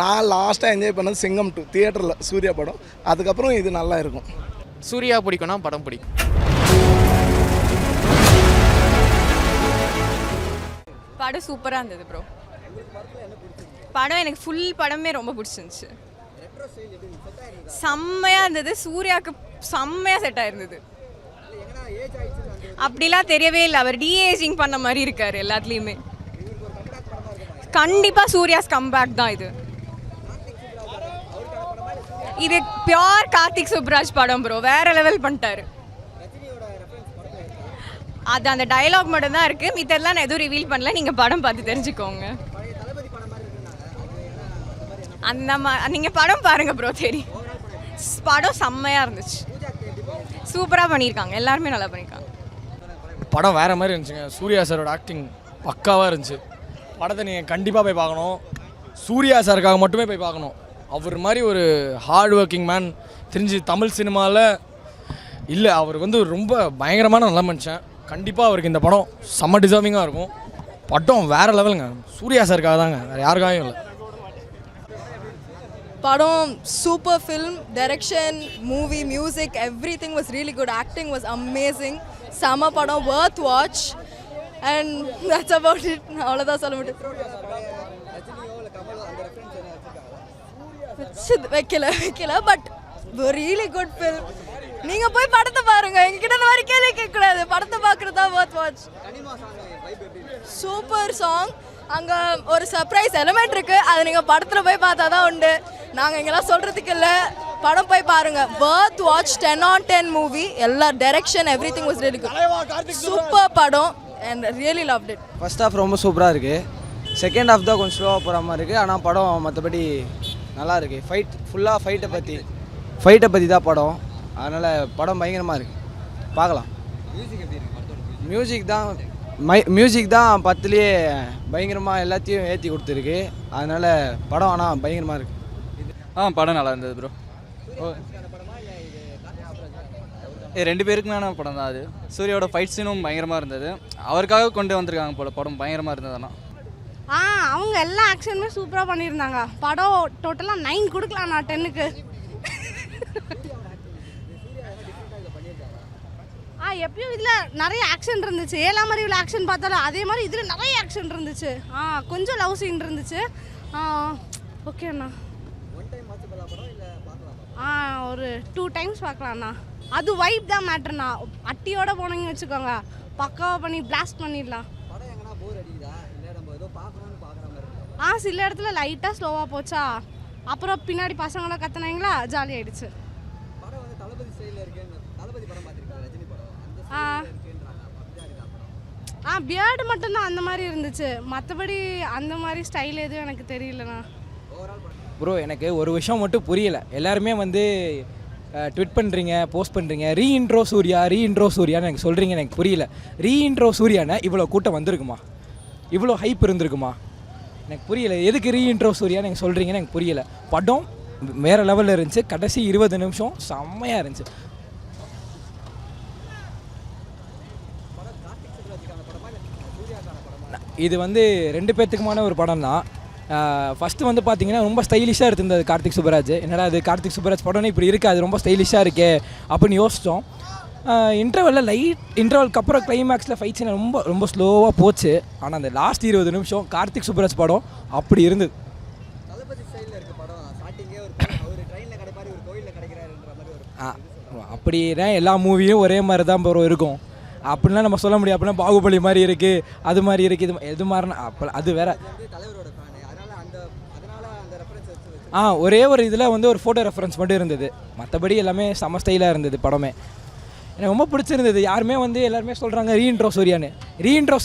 நான் லாஸ்ட்டாக என்ஜாய் பண்ணது சிங்கம் 2 தியேட்டரில் சூர்யா படம். அதுக்கப்புறம் இது நல்லா இருக்கும். சூர்யா பிடிக்கும்னா படம் பிடிக்கும். படம் சூப்பராக இருந்தது ப்ரோ. படம் எனக்கு ஃபுல் படமே ரொம்ப பிடிச்சிருந்துச்சு. செம்மையாக இருந்தது. சூர்யாவுக்கு செம்மையாக செட் ஆயிருந்தது. அப்படிலாம் தெரியவே இல்லை. அவர் டீஏஜிங் பண்ண மாதிரி இருக்கார் எல்லாத்துலேயுமே. கண்டிப்பாக சூர்யாஸ் கம்பேக் தான் இது. இது பியோர் கார்த்திக் சுப்ராஜ் படம் ப்ரோ. வேற லெவல் பண்ணிட்டாரு. அது அந்த டயலாக் மட்டும் தான் இருக்குது. மித்தெல்லாம் நான் எதுவும் ரிவீல் பண்ணல. நீங்கள் படம் பார்த்து தெரிஞ்சுக்கோங்க. அந்த நீங்கள் படம் பாருங்கள் ப்ரோ, தெரியும். படம் செம்மையாக இருந்துச்சு. சூப்பராக பண்ணியிருக்காங்க. எல்லாருமே நல்லா பண்ணியிருக்காங்க. படம் வேறு மாதிரி இருந்துச்சுங்க. சூர்யா சாரோட ஆக்டிங் பக்காவாக இருந்துச்சு. படத்தை நீங்கள் கண்டிப்பாக போய் பார்க்கணும். சூர்யா சாருக்காக மட்டுமே போய் பார்க்கணும். அவர் மாதிரி ஒரு ஹார்ட் ஒர்க்கிங் மேன் தெரிஞ்சு தமிழ் சினிமாவில் இல்லை. அவர் வந்து ரொம்ப பயங்கரமான நல்ல மனுஷன். கண்டிப்பாக அவருக்கு இந்த படம் செம்ம டிசர்விங்காக இருக்கும். படம் வேறு லெவலுங்க. சூர்யா சாருக்காக தாங்க, வேறு யாருக்காகவும் இல்லை. படம் super film. Direction, movie, music, everything was really good. Acting was amazing. செம படம், worth watch. And that's about it. அவ்வளோதான் சொல்ல முடியும். வைக்கல பட் ரியலி குட் ஃபில்ம். நீங்கள் போய் படத்தை பாருங்க. எங்ககிட்ட இந்த மாதிரி கேள்வி கேட்கக்கூடாது. படத்தை பார்க்குறது தான் வர்த் வாட்ச். Super song. அங்கே ஒரு சர்ப்ரைஸ் எலிமெண்ட் இருக்குது. அது நீங்கள் படத்தில் போய் பார்த்தா தான் உண்டு. நாங்கள் இங்கெல்லாம் சொல்கிறதுக்கு இல்லை. படம் போய் பாருங்க. Worth watch. 10 on 10 movie. எல்லா direction everything was really good. Super படம் and really loved it. First half ரொம்ப சூப்பராக இருக்குது. செகண்ட் ஹாஃப் தான் கொஞ்சம் ஸ்லோவாக போகிற மாதிரி இருக்குது. ஆனால் படம் மற்றபடி நல்லா இருக்குது. ஃபுல்லாக ஃபைட்டை பற்றி தான் படம். அதனால் படம் பயங்கரமாக இருக்குது. பார்க்கலாம். மியூசிக் தான் 10லேயே பயங்கரமாக எல்லாத்தையும் ஏற்றி கொடுத்துருக்கு. அதனால் படம் ஆனால் பயங்கரமாக இருக்குது. படம் நல்லா இருந்தது ப்ரோ. ரெண்டு பேருக்குமான படம் தான் அது. சூர்யாவோட ஃபைட் சீனும் பயங்கரமாக இருந்தது. அவருக்காக கொண்டு வந்திருக்காங்க போல். படம் பயங்கரமாக இருந்ததுன்னா அவங்க எல்லா ஆக்ஷனுமே சூப்பராக பண்ணியிருந்தாங்க. படம் டோட்டலாக 9 கொடுக்கலாம் நான் 10க்கு. எப்பயும் இதில் நிறைய ஆக்ஷன் இருந்துச்சு. 7ஆம் அறிவில் ஆக்ஷன் பார்த்தாலும் அதே மாதிரி இதில் நிறைய ஆக்ஷன் இருந்துச்சு. கொஞ்சம் லவ் சீன் இருந்துச்சு. ஓகே அண்ணா. ஒரு 2 times பார்க்கலாம்ண்ணா. அது வைப் தான் மேட்டர்ண்ணா. அட்டியோட போனீங்கன்னு வச்சுக்கோங்க, பக்காவாக பண்ணி பிளாஸ்ட் பண்ணிடலாம். சில இடத்துல லைட்டாக ஸ்லோவாக போச்சா. அப்புறம் பின்னாடி பசங்களாம் கத்துனாங்களா, ஜாலி ஆயிடுச்சு. பியர்டு மட்டும்தான் அந்த மாதிரி இருந்துச்சு. மற்றபடி அந்த மாதிரி ஸ்டைல் எதுவும் எனக்கு தெரியலண்ணா. ப்ரோ, எனக்கு ஒரு விஷயம் மட்டும் புரியலை. எல்லாருமே வந்து ட்விட் பண்ணுறீங்க, போஸ்ட் பண்ணுறீங்க, ரீஇன்ட்ரோ சூர்யான்னு எனக்கு சொல்கிறீங்க. எனக்கு புரியல. ரீஇன்ட்ரோ சூர்யானா இவ்வளோ கூட்டம் வந்திருக்குமா? இவ்வளோ ஹைப் இருந்திருக்குமா? எனக்கு புரியல. எதுக்கு ரீஇன்ட்ரோ சூர்யான்னு எனக்கு சொல்கிறீங்கன்னு எனக்கு புரியல. படம் வேறு லெவலில் இருந்துச்சு. கடைசி 20 நிமிஷம் செம்மையாக இருந்துச்சு. இது வந்து 2 பேர்த்துக்குமான ஒரு படம் தான். ஃபஸ்ட்டு வந்து பார்த்தீங்கன்னா ரொம்ப ஸ்டைலிஷாக எடுத்திருந்தது கார்த்திக் சுப்ராஜ். என்னடா அது கார்த்திக் சுப்ராஜ் படம்னு இப்படி இருக்குது, அது ரொம்ப ஸ்டைலிஷாக இருக்கே அப்படின்னு யோசித்தோம். இன்டர்வலுக்கு அப்புறம் கிளைமேக்ஸில் ஃபைட் சீன் ரொம்ப ரொம்ப ஸ்லோவாக போச்சு. ஆனால் அந்த லாஸ்ட் 20 நிமிஷம் கார்த்திக் சுப்ராஜ் படம் அப்படி இருந்தது. அப்படி தான் எல்லா மூவியும் ஒரே மாதிரி தான் ப்ரோ இருக்கும். அப்படின்லாம் நம்ம சொல்ல முடியும். அப்படின்னா பாகுபலி மாதிரி இருக்குது, அது மாதிரி இருக்குது, இது மாதிரினா அப்போ அது வேற. ஒரே ஒரு இதில் வந்து ஒரு ஃபோட்டோ ரெஃபரன்ஸ் மட்டும் இருந்தது. மற்றபடி எல்லாமே செம ஸ்டைலாக இருந்தது. படமே எனக்கு ரொம்ப பிடிச்சிருந்தது. எல்லாருமே சொல்கிறாங்க ரீஇன்ட்ரோ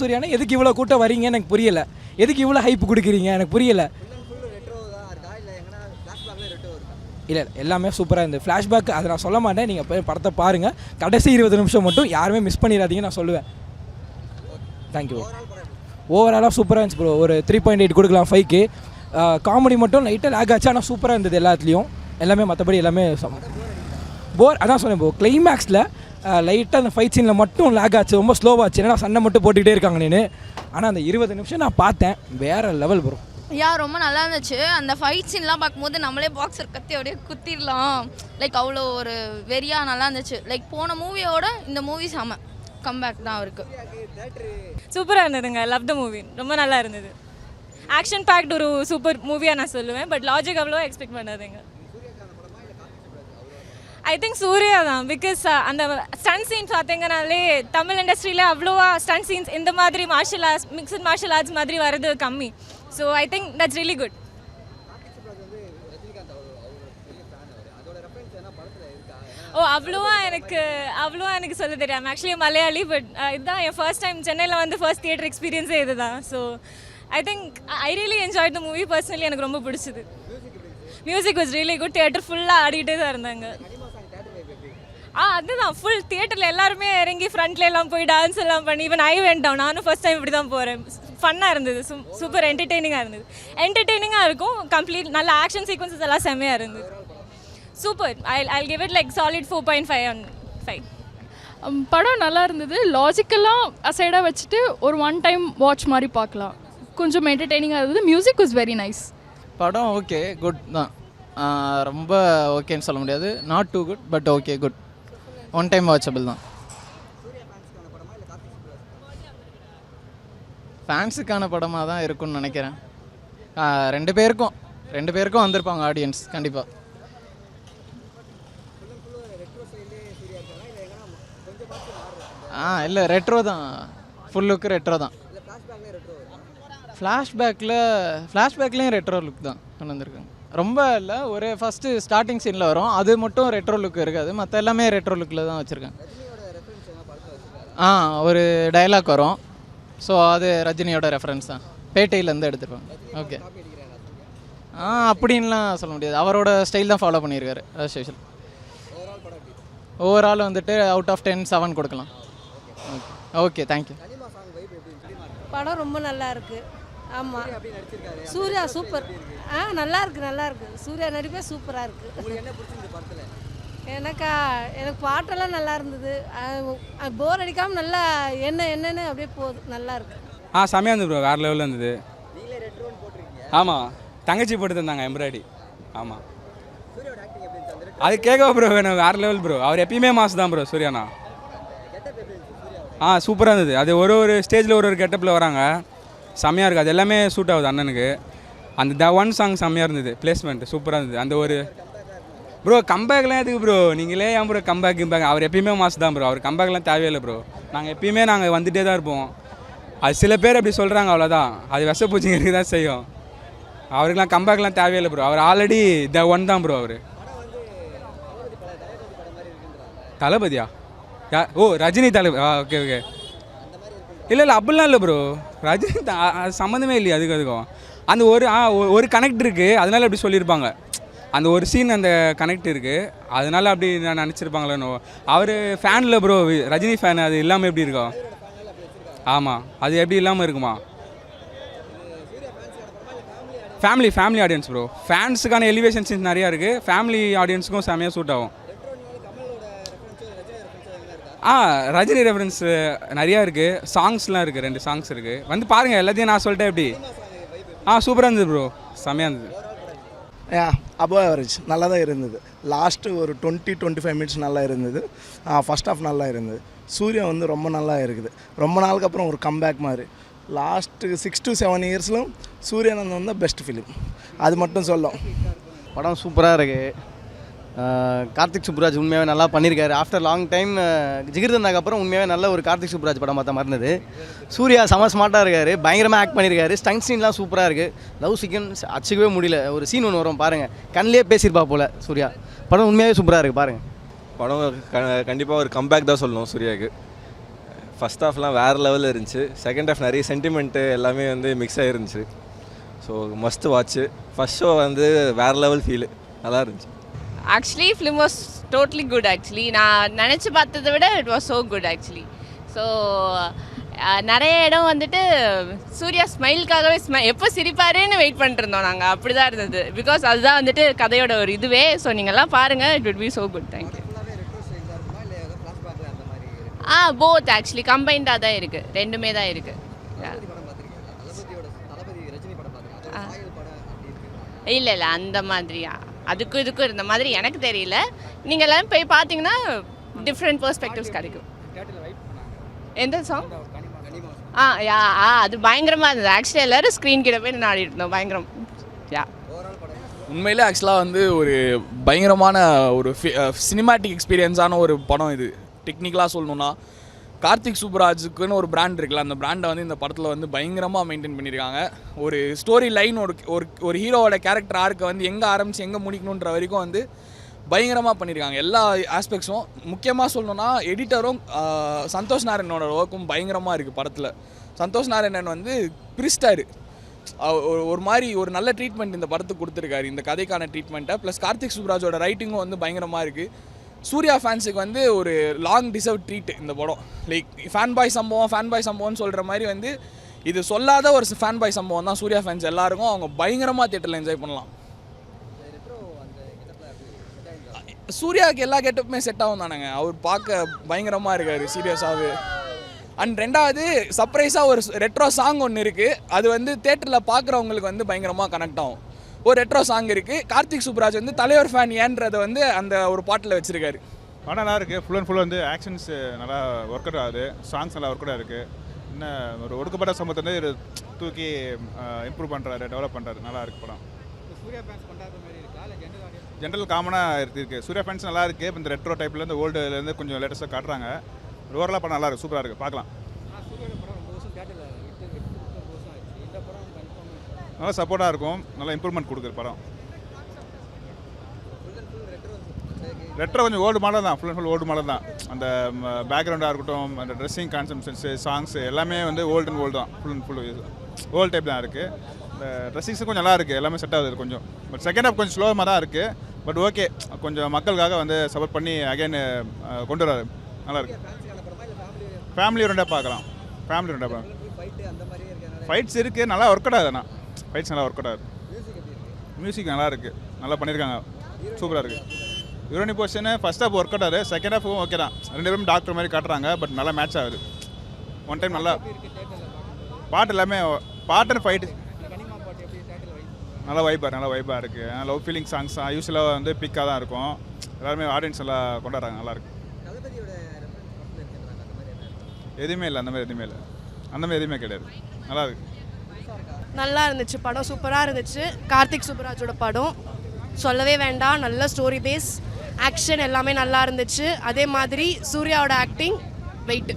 சூர்யானே எதுக்கு இவ்வளோ கூட்டம் வரீங்கன்னு எனக்கு புரியலை. எதுக்கு இவ்வளோ ஹைப் கொடுக்குறீங்க எனக்கு புரியலை. இல்லை, எல்லாமே சூப்பராக இருந்தது. ஃப்ளாஷ்பேக் அதை நான் சொல்ல மாட்டேன். நீங்கள் போய் படத்தை பாருங்கள். கடைசி 20 நிமிஷம் மட்டும் யாருமே மிஸ் பண்ணிடாதீங்க நான் சொல்லுவேன். தேங்க்யூ. ஓவராலாக சூப்பராக இருந்துச்சு ப்ரோ. ஒரு 3.8 கொடுக்கலாம் 5க்கு. காமெடி மட்டும் லைட்டாக லேக் ஆச்சு. ஆனால் சூப்பராக இருந்தது எல்லாத்துலேயும். எல்லாமே மற்றபடி எல்லாமே அதான் சொன்னேன் ப்ரோ. கிளைமேக்ஸில் லைட்டாக அந்த ஃபைட் சீனில் மட்டும் லேக் ஆச்சு. ரொம்ப ஸ்லோவாச்சு. ஏன்னா சண்டை மட்டும் போட்டுக்கிட்டே இருக்காங்க. ஆனால் அந்த 20 நிமிஷம் நான் பார்த்தேன். வேறு லெவல் ப்ரோ. ரொம்ப நல்லா இருந்துச்சு. அந்த ஃபைட் சீன்லாம் பார்க்கும்போது நம்மளே பாக்ஸர் கத்தி அப்படியே குத்திடலாம். லைக் அவ்வளோ ஒரு வெறியாக நல்லா இருந்துச்சு. லைக் போன மூவியோட இந்த மூவி செம கம்பேக் தான் அவருக்கு. சூப்பராக இருந்ததுங்க. Love the movie. ரொம்ப நல்லா இருந்தது. ஆக்ஷன் பேக்ட் ஒரு சூப்பர் மூவியாக நான் சொல்லுவேன். பட் லாஜிக் அவ்வளோ எக்ஸ்பெக்ட் பண்ணாதீங்க. ஐ திங்க் சூர்யா தான். பிகாஸ் அந்த ஸ்டன் சீன்ஸ் பார்த்தீங்கனாலே தமிழ் இண்டஸ்ட்ரியில் அவ்வளோவா ஸ்டன் சீன்ஸ் இந்த மாதிரி martial arts mixed martial arts மாதிரி வர்றது கம்மி. So I think that's really good. அவ்வளோவா எனக்கு சொல்ல தெரியாது. ஆக்சுவலி மலையாளி. பட் இதுதான் என் ஃபர்ஸ்ட் டைம் சென்னையில் வந்து ஃபர்ஸ்ட் தியேட்டர் எக்ஸ்பீரியன்ஸே இது தான். So I think I really enjoy the movie. Personally எனக்கு ரொம்ப பிடிச்சது. Music was really good. Theatre ஃபுல்லாக ஆடிட்டே தான் இருந்தாங்க. அதுதான் ஃபுல் தியேட்டரில் எல்லாருமே இறங்கி ஃப்ரண்ட்ல எல்லாம் போய் டான்ஸ் எல்லாம் பண்ணி ஈவன் ஐ வெண்ட் டவுன். நானும் ஃபர்ஸ்ட் டைம் இப்படி தான் போகிறேன். ஃபன்னாக இருந்தது. சூப்பர் என்டர்டெய்னிங்காக இருக்கும். கம்ப்ளீட் நல்ல ஆக்ஷன் சீக்வன்சஸ் எல்லாம் செம்மையாக இருந்தது. Super. I'll give it like solid 4.5 on 5. படம் நல்லா இருந்தது. லாஜிக்கெல்லாம் அசைடாக வச்சுட்டு ஒரு ஒன் டைம் வாட்ச் மாதிரி பார்க்கலாம். கொஞ்சம் என்டர்டெய்னிங்காக இருந்தது. Music was very nice. படம் ஓகே குட் தான். ரொம்ப ஓகேன்னு சொல்ல முடியாது. Not too good but okay good. One time watchable தான். ஃபேன்ஸுக்கான படமாக தான் இருக்கும்னு நினைக்கிறேன். ரெண்டு பேருக்கும் வந்திருப்பாங்க ஆடியன்ஸ் கண்டிப்பாக. இல்லை ரெட்ரோ தான். ஃபுல் லுக்கு ரெட்ரோ தான். ஃப்ளாஷ்பேக்லேயும் ரெட்ரோ லுக் தான் கொண்டு வந்திருக்காங்க. ரொம்ப இல்லை, ஒரு ஃபஸ்ட்டு ஸ்டார்டிங் சீனில் வரும், அது மட்டும் ரெட்ரோ லுக் இருக்காது. மற்ற எல்லாமே ரெட்ரோ லுக்கில் தான் வச்சுருக்காங்க. ஒரு டைலாக் வரும். ஸோ அது ரஜினியோட ரெஃபரன்ஸ் தான். பேட்டையிலேருந்து எடுத்துருப்பாங்க. ஓகே. அப்படின்லாம் சொல்ல முடியாது. அவரோட ஸ்டைல் தான் ஃபாலோ பண்ணியிருக்காரு ராஜசேஷன். ஓவரால் வந்துட்டு அவுட் ஆஃப் 10 7 கொடுக்கலாம். Okay thank you. படம் ரொம்ப நல்லா இருக்கு. ஆமாம், சூர்யா சூப்பர். நல்லா இருக்கு. சூர்யா நடிப்பே சூப்பராக இருக்குது. எனக்கு பாட்டெல்லாம் நல்லா இருந்தது. போர் அடிக்காமல் நல்லா என்னன்னு அப்படியே போகுது. நல்லா இருக்கு. செம்மையாக இருந்தது ப்ரோ. வேறு லெவலில் இருந்தது. ஆமாம், தங்கச்சி போட்டு தந்தாங்க எம்ப்ராய்டி. ஆமாம், அது கேட்கவா ப்ரோ வேணும். வேறு லெவல் ப்ரோ. அவர் எப்பயுமே மாசு தான் ப்ரோ சூர்யானா. சூப்பராக இருந்தது. அது ஒரு ஸ்டேஜில் ஒரு கெட்டப்பில் வராங்க. செம்மையாக இருக்குது. அது எல்லாமே சூட் ஆகுது அண்ணனுக்கு. அந்த த ஒன் சாங் செம்மையாக இருந்தது. பிளேஸ்மெண்ட் சூப்பராக இருந்தது. அந்த ஒரு ப்ரோ கம்பேக்லாம் எதுக்கு ப்ரோ? நீங்களே ஏன் ப்ரோ கம்பேக் அவர் எப்பயுமே மாசு தான் ப்ரோ. அவர் கம்பேக்லாம் தேவையில்லை ப்ரோ. நாங்கள் எப்பயுமே வந்துகிட்டே தான் இருப்போம். அது சில பேர் அப்படி சொல்கிறாங்க, அவ்வளோதான். அது விஷ பூச்சிங்க இருக்க தான் செய்யும். அவருக்கெலாம் கம்பேக்லாம் தேவையில்லை ப்ரோ. அவர் ஆல்ரெடி த ஒன் தான் ப்ரோ. அவர் தளபதியா? ரஜினி தளபதி. ஓகே. இல்லை அப்படிலாம் இல்லை ப்ரோ. ரஜினி அது சம்மந்தமே இல்லையா அதுக்கும். அந்த ஒரு கனெக்ட் இருக்குது, அதனால அப்படி சொல்லியிருப்பாங்க. அந்த ஒரு சீன் அந்த கனெக்ட் இருக்குது, அதனால அப்படி நான் நினச்சிருப்பாங்களேனோ. அவர் ஃபேனில் ப்ரோ, ரஜினி ஃபேன். அது இல்லாமல் எப்படி இருக்கும்? ஆமாம், அது எப்படி இல்லாமல் இருக்குமா? Family audience bro. ஃபேன்ஸுக்கான எலிவேஷன் சீன்ஸ் நிறையா இருக்குது. ஃபேமிலி ஆடியன்ஸுக்கும் செமையாக சூட் ஆகும். ரஜினி ரெஃபரன்ஸ் நிறையா இருக்குது. சாங்ஸ்லாம் இருக்குது. 2 சாங்ஸ் இருக்குது. பாருங்கள். எல்லாத்தையும் நான் சொல்லிட்டேன் எப்படி. சூப்பராக இருந்தது ப்ரோ. செம்மையாக இருந்தது. அபோவ் ஆவரேஜ் நல்லா தான் இருந்தது. லாஸ்ட்டு ஒரு 20-25 மினிட்ஸ் நல்லா இருந்தது. ஃபர்ஸ்ட் ஆஃப் நல்லா இருந்தது. சூர்யா ரொம்ப நல்லா இருக்குது. ரொம்ப நாளுக்கு அப்புறம் ஒரு கம்பேக் மாதிரி. லாஸ்ட்டு 6 to 7 இயர்ஸ்லும் சூர்யானந்தம் தான் பெஸ்ட் ஃபிலிம். அது மட்டும் சொல்லும். படம் சூப்பராக இருக்குது. கார்த்திக் சுப்ராஜ் உண்மையாகவே நல்லா பண்ணியிருக்காரு. ஆஃப்டர் லாங் டைம் ஜிகிர்தந்தாக்கு அப்புறம் உண்மையாகவே நல்ல ஒரு கார்த்திக் சுப்ராஜ் படம் பார்த்த மாதிரி இருந்தது. சூர்யா செம ஸ்மார்ட்டாக இருக்கார். பயங்கரமாக ஆக்ட் பண்ணியிருக்காரு. ஸ்டண்ட் சீன்லாம் சூப்பராக இருக்குது. லவ் சீக்வென்ஸ் அச்சுக்கவே முடியல. ஒரு சீன் ஒன்று வரும் பாருங்கள், கண்ணிலே பேசியிருப்பா போல் சூர்யா. படம் உண்மையாகவே சூப்பராக இருக்குது. பாருங்கள், படம் கண்டிப்பாக ஒரு கம்பேக் தான் சொல்லணும் சூர்யாவுக்கு. ஃபஸ்ட் ஹாஃப்லாம் வேறு லெவலில் இருந்துச்சு. செகண்ட் ஹாஃப் நிறைய சென்டிமெண்ட்டு எல்லாமே மிக்ஸ் ஆகிருந்துச்சு. So must watch. First show வேறு லெவல் ஃபீலு நல்லா இருந்துச்சு. Actually film was totally good. Actually நான் நினச்சி பார்த்ததை விட it was so good actually. So நிறைய இடம் சூர்யா ஸ்மைலுக்காகவே எப்போ சிரிப்பாருன்னு வெயிட் பண்ணிட்டு இருந்தோம் நாங்கள். அப்படி தான் இருந்தது. பிகாஸ் அதுதான் கதையோட ஒரு இதுவே. ஸோ நீங்கள்லாம் பாருங்கள், it will be so good. Thank you. Both actually கம்பைண்டாக தான் இருக்குது. ரெண்டுமே தான் இருக்குது. இல்லை இல்லை அந்த மாதிரியா, அதுக்கும் இதுக்கும் இருந்த மாதிரி எனக்கு தெரியல. நீங்கள் எல்லாம் போய் பார்த்தீங்கன்னா டிஃப்ரெண்ட் பெர்ஸ்பெக்டிவ்ஸ் கிடைக்கும். எந்த சாங்? அது பயங்கரமாக இருந்தது. ஆக்சுவலி எல்லோரும் ஸ்க்ரீன் கிட்ட போய் ஆடிட்டு இருந்தோம். பயங்கரம். உண்மையிலே ஆக்சுவலாக வந்து ஒரு பயங்கரமான ஒரு சினிமாட்டிக் எக்ஸ்பீரியன்ஸான ஒரு படம் இது. டெக்னிக்கலாக சொல்லணுன்னா கார்த்திக் சுப்ராஜுக்குன்னு ஒரு பிராண்ட் இருக்குல்ல, அந்த பிராண்டை வந்து இந்த படத்தில் வந்து பயங்கரமாக மெயின்டைன் பண்ணியிருக்காங்க. ஒரு ஸ்டோரி லைன், ஒரு ஹீரோவோட கேரக்டர் ஆர்க்கை வந்து எங்கே ஆரம்பித்து எங்கே முடிக்கணுன்ற வரைக்கும் வந்து பயங்கரமாக பண்ணியிருக்காங்க எல்லா ஆஸ்பெக்ட்ஸும். முக்கியமாக சொல்லணுன்னா எடிட்டரும் சந்தோஷ் நாராயணனோட ஒர்க்கும் பயங்கரமாக இருக்குது படத்தில். சந்தோஷ் நாராயணன் வந்து பிரிஸ்டார், ஒரு மாதிரி ஒரு நல்ல ட்ரீட்மெண்ட் இந்த படத்துக்கு கொடுத்துருக்காரு, இந்த கதைக்கான ட்ரீட்மெண்ட்டை. ப்ளஸ் கார்த்திக் சுப்ராஜோட ரைட்டிங்கும் வந்து பயங்கரமாக இருக்குது. சூர்யா ஃபேன்ஸுக்கு வந்து ஒரு லாங் டிசர்வ் ட்ரீட் இந்த படம். லைக் ஃபேன் பாய் சம்பவம்னு சொல்கிற மாதிரி வந்து இது சொல்லாத ஒரு ஃபேன் பாய் சம்பவம் தான் சூர்யா ஃபேன்ஸ் எல்லாருக்கும். அவங்க பயங்கரமாக தியேட்டரில் என்ஜாய் பண்ணலாம். சூர்யாவுக்கு எல்லா கெட்டப்புமே செட் ஆகும் தானேங்க, அவர் பார்க்க பயங்கரமாக இருக்கார் சீரியஸாகவே. அண்ட் ரெண்டாவது சர்ப்ரைஸாக ஒரு ரெட்ரோ சாங் ஒன்று இருக்குது, அது வந்து தேட்டரில் பார்க்குறவங்களுக்கு வந்து பயங்கரமாக கனெக்ட் ஆகும். ஒரு ரெட்ரோ சாங் இருக்குது. கார்த்திக் சுப்ராஜ் வந்து தலைவர் ஃபேன் ஏன்றதை வந்து அந்த ஒரு பாட்டில் வச்சுருக்காரு. படம் நல்லா இருக்குது. ஃபுல் அண்ட் ஃபுல் வந்து ஆக்ஷன்ஸ் நல்லா ஒர்க் அவுட் ஆகுது, சாங்ஸ் நல்லா ஒர்க் அவுட் இருக்குது. இன்னும் ஒரு ஒடுக்கப்பட்ட சமூகத்தை வந்து தூக்கி இம்ப்ரூவ் பண்ணுறாரு, டெவலப் பண்ணுறாரு. நல்லா இருக்குது படம். சூர்யா ஃபேன்ஸ் கொண்டாடுற மாதிரி இருக்கா இல்லை ஜென்ரல் காமனாக இருக்குது. சூர்யா ஃபேன்ஸ் நல்லா இருக்குது. இப்போ இந்த ரெட்ரோ டைப்லேருந்து ஓல்டுலேருந்து கொஞ்சம் லேட்டஸ்ட்டாக காட்டுறாங்க. ஓவராலாக படம் நல்லா இருக்குது, சூப்பராக இருக்குது, பார்க்கலாம். நல்லா சப்போர்ட்டாக இருக்கும், நல்லா இம்ப்ரூவ்மெண்ட் கொடுக்குற படம். ரெட்ரோ கொஞ்சம் ஓல்டு மாடல் தான், full and full old model தான். அந்த பேக்ரவுண்டாக இருக்கட்டும், அந்த ட்ரெஸ்ஸிங் கான்செப்ட்ஸு, சாங்ஸு எல்லாமே வந்து ஓல்டு அண்ட் ஓல்டு தான், full and full old type தான் இருக்குது. இந்த ட்ரெஸ்ஸிங்ஸும் கொஞ்சம் நல்லா இருக்குது, எல்லாமே செட் ஆகுது கொஞ்சம். பட் செகண்ட் ஹாஃப் கொஞ்சம் ஸ்லோவாக தான் இருக்குது. பட் ஓகே, கொஞ்சம் மக்களுக்காக வந்து சப்போர்ட் பண்ணி அகைன் கொண்டு வராது, நல்லாயிருக்கு. ஃபேமிலி ரெண்டாக பார்க்கலாம், ஃபேமிலி ரெண்டாக பார்க்கலாம். ஃபைட்ஸ் இருக்குது, நல்லா ஒர்க் அவுட் ஆகுது. ஆனால் ஃபைட்ஸ் நல்லா ஒர்க் அவுட் ஆகுது. மியூசிக் நல்லா இருக்குது, நல்லா பண்ணியிருக்காங்க, சூப்பராக இருக்குது. Heroine portion first half work out ஆகுது, செகண்ட் ஹாஃபும் ஓகே தான். ரெண்டு பேரும் டாக்டர் மாதிரி காட்டுறாங்க, பட் நல்லா மேட்ச் ஆகுது. ஒன் டைம் நல்லா பாட்டு எல்லாமே பாட்டு ஃபைட்டு நல்லா வைப்பாக இருக்குது. லவ் ஃபீலிங் சாங்ஸ் தான் யூஸ்வலாக வந்து பிக்காக தான் இருக்கும். எல்லாருமே ஆடியன்ஸ் எல்லாம் கொண்டாடுறாங்க, நல்லாயிருக்கு. எதுவுமே இல்லை, அந்த மாதிரி எதுவுமே கிடையாது, நல்லா இருக்கு. நல்லா இருந்துச்சு படம், சூப்பராக இருந்துச்சு. கார்த்திக் சுப்ராஜோட படம் சொல்லவே வேண்டாம். நல்ல ஸ்டோரி பேஸ், ஆக்ஷன் எல்லாமே நல்லா இருந்துச்சு. அதே மாதிரி சூர்யாவோட ஆக்டிங் வெயிட்.